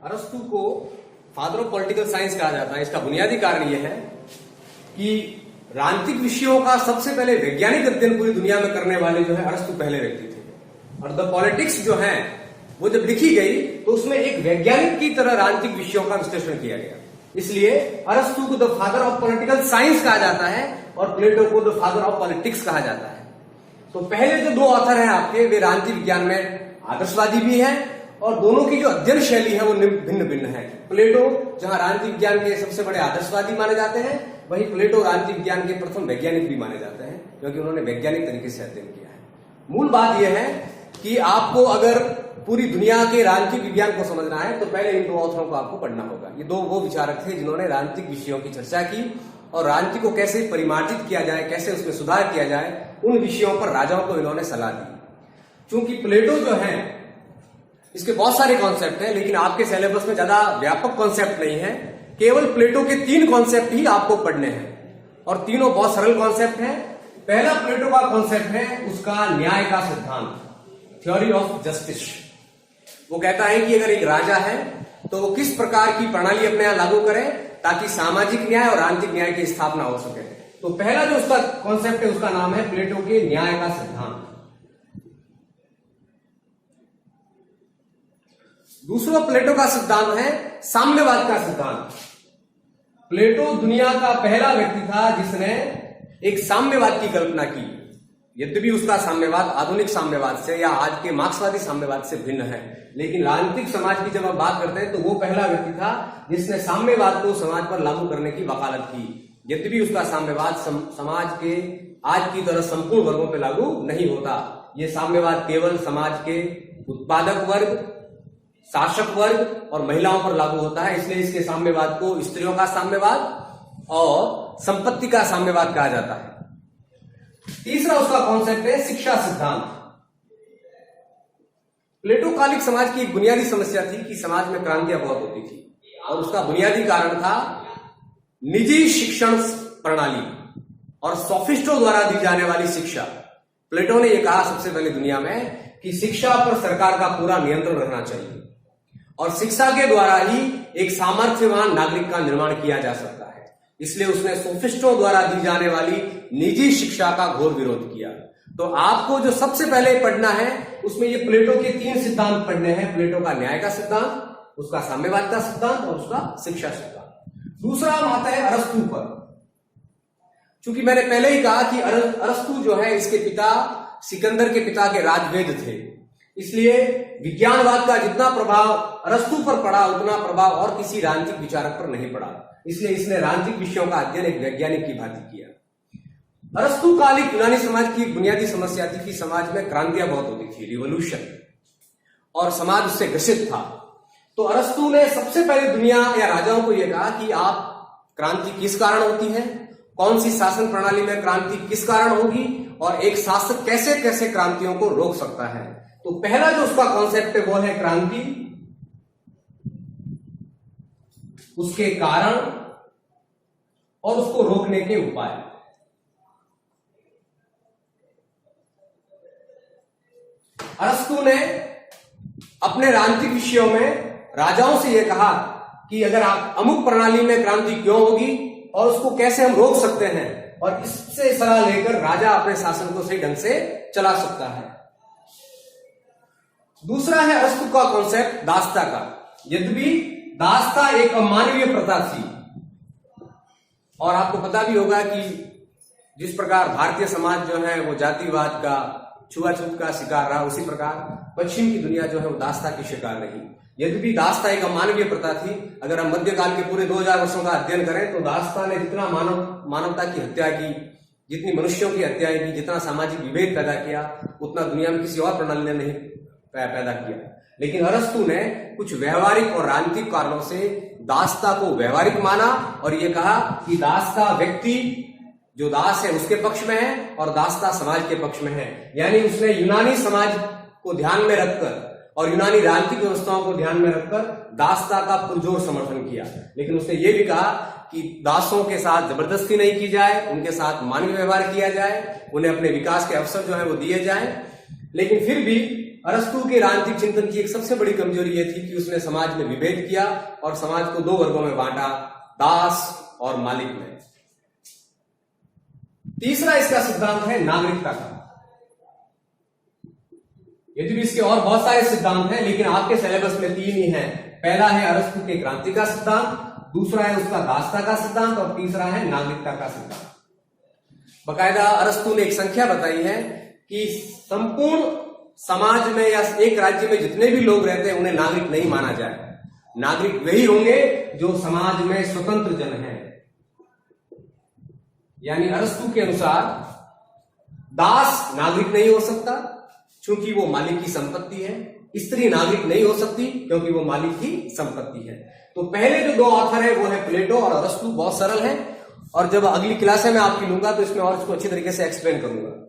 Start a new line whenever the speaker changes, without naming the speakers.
अरस्तु को father of political science कहा जाता है। इसका बुनियादी कारण यह है कि राजनीतिक विषयों का सबसे पहले वैज्ञानिक अध्ययन पूरी दुनिया में करने वाले जो है अरस्तु पहले व्यक्ति थे। और द पॉलिटिक्स जो है वो जब लिखी गई तो उसमें एक वैज्ञानिक की तरह राजनीतिक विषयों का विश्लेषण किया गया। इसलिए अरस्तु को the father of political science कहा जाता है और प्लेटो को द फादर ऑफ पॉलिटिक्स कहा जाता है। तो पहले जो दो ऑथर हैं आपके, वे राजनीतिक विज्ञान में आदर्शवादी भी हैं और दोनों की जो अध्ययन शैली है वो भिन्न भिन्न है। प्लेटो जहां राजनीतिक विज्ञान के सबसे बड़े आदर्शवादी माने जाते हैं, वहीं प्लेटो राजनीतिक विज्ञान के प्रथम वैज्ञानिक भी माने जाते हैं, क्योंकि उन्होंने वैज्ञानिक तरीके से अध्ययन किया है। मूल बात यह है कि आपको अगर पूरी दुनिया के राजनीतिक विज्ञान को समझना है तो पहले इन दो ऑथरों को आपको पढ़ना होगा। ये दो वो विचारक थे जिन्होंने राजनीतिक विषयों की चर्चा की और राजनीति को कैसे परिमार्जित किया जाए, कैसे उसमें सुधार किया जाए, उन विषयों पर राजाओं को इन्होंने सलाह दी। चूंकि प्लेटो जो है इसके बहुत सारे कॉन्सेप्ट हैं, लेकिन आपके सिलेबस में ज्यादा व्यापक कॉन्सेप्ट नहीं है। केवल प्लेटो के 3 कॉन्सेप्ट ही आपको पढ़ने हैं और तीनों बहुत सरल कॉन्सेप्ट हैं। पहला प्लेटो का कॉन्सेप्ट है उसका न्याय का सिद्धांत, थ्योरी ऑफ जस्टिस। वो कहता है कि अगर एक राजा है तो वो किस प्रकार की प्रणाली अपने यहां लागू करे ताकि सामाजिक न्याय और राजनीतिक न्याय की स्थापना हो सके। तो पहला जो उसका कॉन्सेप्ट है उसका नाम है प्लेटो के न्याय का सिद्धांत। दूसरा प्लेटो का सिद्धांत है साम्यवाद का सिद्धांत। प्लेटो दुनिया का पहला व्यक्ति था जिसने एक साम्यवाद की कल्पना की। यद्यपि उसका साम्यवाद आधुनिक साम्यवाद से या आज के मार्क्सवादी साम्यवाद से भिन्न है, लेकिन राजनीतिक समाज की जब हम बात करते हैं तो वो पहला व्यक्ति था जिसने साम्यवाद को समाज पर लागू करने की वकालत की। यद्यपि उसका साम्यवाद समाज के आज की तरह संपूर्ण वर्गों पर लागू नहीं होता। ये साम्यवाद केवल समाज के उत्पादक वर्ग, शासक वर्ग और महिलाओं पर लागू होता है। इसलिए इसके साम्यवाद को स्त्रियों का साम्यवाद और संपत्ति का साम्यवाद कहा जाता है। तीसरा उसका कॉन्सेप्ट है शिक्षा सिद्धांत। प्लेटो कालिक समाज की एक बुनियादी समस्या थी कि समाज में क्रांतियां बहुत होती थी और उसका बुनियादी कारण था निजी शिक्षण प्रणाली और सोफिस्टों द्वारा दी जाने वाली शिक्षा। प्लेटो ने यह कहा सबसे पहले दुनिया में कि शिक्षा पर सरकार का पूरा नियंत्रण रहना चाहिए और शिक्षा के द्वारा ही एक सामर्थ्यवान नागरिक का निर्माण किया जा सकता है। इसलिए उसने सोफिस्टों द्वारा दी जाने वाली निजी शिक्षा का घोर विरोध किया। तो आपको जो सबसे पहले पढ़ना है उसमें ये प्लेटो के 3 सिद्धांत पढ़ने हैं। प्लेटो का न्याय का सिद्धांत, उसका साम्यवाद का सिद्धांत और उसका शिक्षा सिद्धांत। दूसरा हम आता है अरस्तु पर। चूंकि मैंने पहले ही कहा कि अरस्तु जो है इसके पिता सिकंदर के पिता के राजवेद थे, इसलिए विज्ञानवाद का जितना प्रभाव अरस्तु पर पड़ा उतना प्रभाव और किसी राजनीतिक विचारक पर नहीं पड़ा। इसलिए इसने राजनीतिक विषयों का अध्ययन एक वैज्ञानिक की भांति किया। अरस्तु कालिक यूनानी समाज की एक बुनियादी समस्या थी कि समाज में क्रांतियां बहुत होती थी, रिवॉल्यूशन, और समाज उससे ग्रसित था। तो अरस्तु ने सबसे पहले दुनिया या राजाओं को यह कहा कि आप क्रांति किस कारण होती है, कौन सी शासन प्रणाली में क्रांति किस कारण होगी और एक शासक कैसे कैसे क्रांतियों को रोक सकता है। तो पहला जो उसका कॉन्सेप्ट है वो है क्रांति, उसके कारण और उसको रोकने के उपाय। अरस्तु ने अपने राजनीतिक विषयों में राजाओं से यह कहा कि अगर आप अमुक प्रणाली में क्रांति क्यों होगी और उसको कैसे हम रोक सकते हैं, और इससे सलाह लेकर राजा अपने शासन को सही ढंग से चला सकता है। दूसरा है अरस्तु का कॉन्सेप्ट दास्ता का। यद्यपि दास्ता एक अमानवीय प्रथा थी और आपको पता भी होगा कि जिस प्रकार भारतीय समाज जो है वो जातिवाद का, छुआछूत का शिकार रहा, उसी प्रकार पश्चिम की दुनिया जो है वो दास्ता की शिकार रही। यद्यपि दास्ता एक अमानवीय प्रथा थी, अगर हम मध्यकाल के पूरे 2000 वर्षों का अध्ययन करें तो दास्ता ने जितना मानवता की हत्या की, जितनी मनुष्यों की हत्याएं की, जितना सामाजिक विभेद पैदा किया, उतना दुनिया में किसी और प्रणाली ने नहीं पैदा किया। लेकिन अरस्तु ने कुछ व्यवहारिक और राजनीतिक कारणों से दास्ता को व्यवहारिक माना और यह कहा कि दास्ता व्यक्ति जो दास है उसके पक्ष में है और दास्ता समाज के पक्ष में है। यानी उसने यूनानी समाज को ध्यान में रखकर और यूनानी राजनीतिक व्यवस्थाओं को ध्यान में रखकर दास्ता का पुरजोर समर्थन किया। लेकिन उसने ये भी कहा कि दासों के साथ जबरदस्ती नहीं की जाए, उनके साथ मानवीय व्यवहार किया जाए, उन्हें अपने विकास के अवसर जो है वो दिए जाए। लेकिन फिर भी अरस्तु के राजनीतिक चिंतन की एक सबसे बड़ी कमजोरी यह थी कि उसने समाज में विभेद किया और समाज को दो वर्गों में बांटा, दास और मालिक में। तीसरा इसका सिद्धांत है नागरिकता का। यदि भी इसके और बहुत सारे सिद्धांत हैं, लेकिन आपके सिलेबस में 3 ही हैं। पहला है अरस्तु के क्रांति का सिद्धांत, दूसरा है उसका दासता का सिद्धांत और तीसरा है नागरिकता का सिद्धांत। बकायदा अरस्तु ने एक संख्या बताई है कि संपूर्ण समाज में या एक राज्य में जितने भी लोग रहते हैं उन्हें नागरिक नहीं माना जाए। नागरिक वही होंगे जो समाज में स्वतंत्र जन हैं। यानी अरस्तु के अनुसार दास नागरिक नहीं हो सकता क्योंकि वो मालिक की संपत्ति है, स्त्री नागरिक नहीं हो सकती क्योंकि वो मालिक की संपत्ति है। तो पहले जो 2 ऑथर है वो है प्लेटो और अरस्तु, बहुत सरल है, और जब अगली क्लास में मैं आपकी लूंगा तो इसमें और इसको अच्छी तरीके से एक्सप्लेन करूंगा।